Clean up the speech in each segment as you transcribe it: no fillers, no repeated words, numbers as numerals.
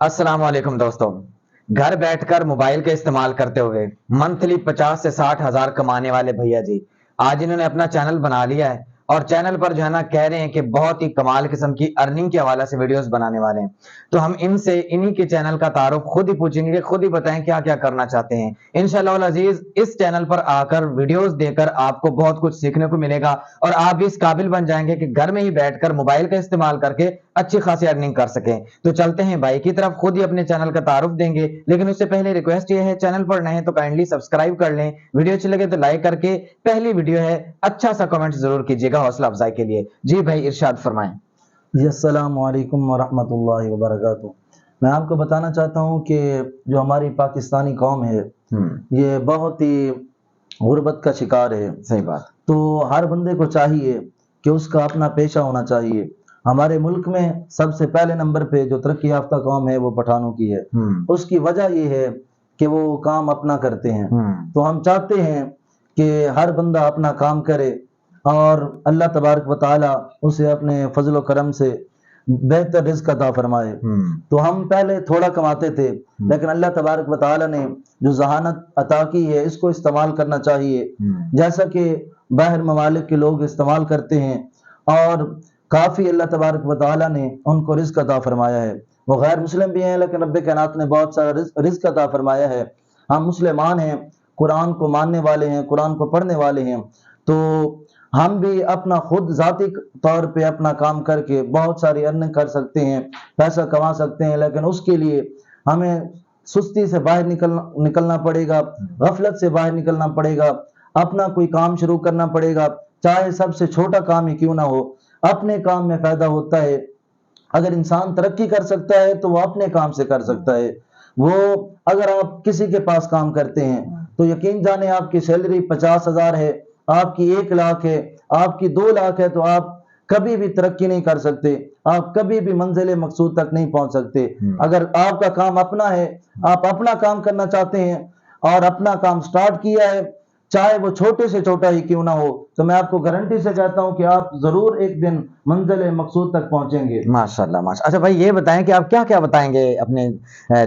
अस्सलाम वालेकुम दोस्तों। घर बैठकर मोबाइल का इस्तेमाल करते हुए मंथली 50 से 60 हजार कमाने वाले भैया जी आज इन्होंने अपना चैनल बना लिया है और चैनल पर जो है ना कह रहे हैं कि बहुत ही कमाल किस्म की अर्निंग के हवाले से वीडियोस बनाने वाले हैं। तो हम इनसे इन्हीं के चैनल का तारुफ खुद ही पूछेंगे कि खुद ही बताएं क्या क्या करना चाहते हैं। इंशाल्लाह अजीज इस चैनल पर आकर वीडियोस देकर आपको बहुत कुछ सीखने को मिलेगा और आप भी इस काबिल बन जाएंगे कि घर में ही बैठकर मोबाइल का इस्तेमाल करके अच्छी खासी अर्निंग कर सकें। तो चलते हैं भाई की तरफ, खुद ही अपने चैनल का तारुफ देंगे, लेकिन उससे पहले रिक्वेस्ट ये है, चैनल पर नए हैं तो काइंडली सब्सक्राइब कर लें, वीडियो अच्छी लगे तो लाइक करके पहली वीडियो है अच्छा सा कमेंट जरूर कीजिएगा हौसला अफजाई के लिए। जी भाई इरशाद फरमाएं। जी अस्सलाम वालेकुम वरहमतुल्लाहि वबरकातुहू। मैं आपको बताना चाहता हूँ कि जो हमारी पाकिस्तानी कौम है ये बहुत ही गुर्बत का शिकार है। सही बात। तो हर बंदे को चाहिए कि उसका अपना पेशा होना चाहिए। हमारे मुल्क में सबसे पहले नंबर पे जो तरक्की याफ्ता कौम है वो पठानों की है। उसकी वजह ये है कि वो काम अपना करते हैं। तो हम चाहते हैं कि हर बंदा अपना काम करे और अल्लाह तबारक व तआला उसे अपने फजल करम से बेहतर रिज़्क़ अता फरमाए। तो हम पहले थोड़ा कमाते थे, लेकिन अल्लाह तबारक व तआला ने जो ज़हानत अता की है इसको इस्तेमाल करना चाहिए, जैसा कि बाहर ममालिक के लोग इस्तेमाल करते हैं और काफ़ी अल्लाह तबारक व तआला ने उनको रिज़्क़ अता फरमाया है। वो गैर मुस्लिम भी हैं लेकिन रब्बे कायनात ने बहुत सारा रिज़्क़ अता फरमाया है। हम मुसलमान हैं, कुरान को मानने वाले हैं, कुरान को पढ़ने वाले हैं, तो हम भी अपना खुद ज़ाती तौर पे अपना काम करके बहुत सारी अर्निंग कर सकते हैं, पैसा कमा सकते हैं। लेकिन उसके लिए हमें सुस्ती से बाहर निकलना पड़ेगा, गफलत से बाहर निकलना पड़ेगा, अपना कोई काम शुरू करना पड़ेगा, चाहे सबसे छोटा काम ही क्यों ना हो। अपने काम में फायदा होता है। अगर इंसान तरक्की कर सकता है तो वो अपने काम से कर सकता है। वो अगर आप किसी के पास काम करते हैं तो यकीन जाने आपकी सैलरी 50,000 है, आपकी 1 लाख है, आपकी 2 लाख है, तो आप कभी भी तरक्की नहीं कर सकते, आप कभी भी मंजिल मकसूद तक नहीं पहुंच सकते। अगर आपका काम अपना है, आप अपना काम करना चाहते हैं और अपना काम स्टार्ट किया है, चाहे वो छोटे से छोटा ही क्यों ना हो, तो मैं आपको गारंटी से कहता हूं कि आप जरूर एक दिन मंजिल मकसूद तक पहुंचेंगे। माशाल्लाह माशा। अच्छा भाई ये बताएं कि आप क्या क्या बताएंगे अपने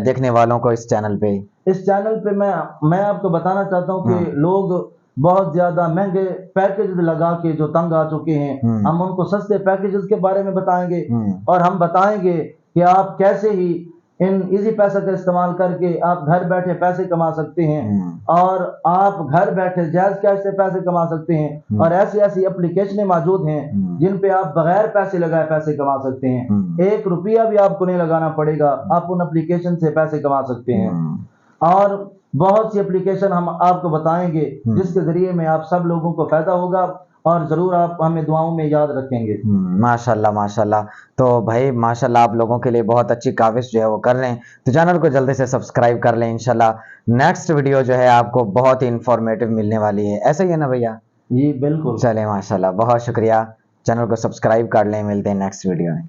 देखने वालों को इस चैनल पे। इस चैनल पे मैं आपको बताना चाहता हूँ कि लोग बहुत ज्यादा महंगे पैकेज लगा के जो तंग आ चुके हैं, हम उनको सस्ते पैकेजेस के बारे में बताएंगे और हम बताएंगे कि आप कैसे ही इन इजी पैसा का इस्तेमाल करके आप घर बैठे पैसे कमा सकते हैं और आप घर बैठे जायज कैश से पैसे कमा सकते हैं। और ऐसी ऐसी एप्लीकेशनें मौजूद हैं जिन पे आप बगैर पैसे लगाए पैसे कमा सकते हैं। 1 रुपया भी आपको नहीं लगाना पड़ेगा, आप उन एप्लीकेशन से पैसे कमा सकते हैं। और बहुत सी एप्लीकेशन हम आपको बताएंगे जिसके जरिए में आप सब लोगों को फायदा होगा और जरूर आप हमें दुआओं में याद रखेंगे। माशाल्लाह माशाल्लाह। तो भाई माशाल्लाह आप लोगों के लिए बहुत अच्छी काविश जो है वो कर रहे हैं, तो चैनल को जल्दी से सब्सक्राइब कर लें। इंशाल्लाह नेक्स्ट वीडियो जो है आपको बहुत ही इंफॉर्मेटिव मिलने वाली है। ऐसा ही है ना भैया? जी बिल्कुल। चले माशाल्लाह, बहुत शुक्रिया। चैनल को सब्सक्राइब कर लें, मिलते हैं नेक्स्ट वीडियो में।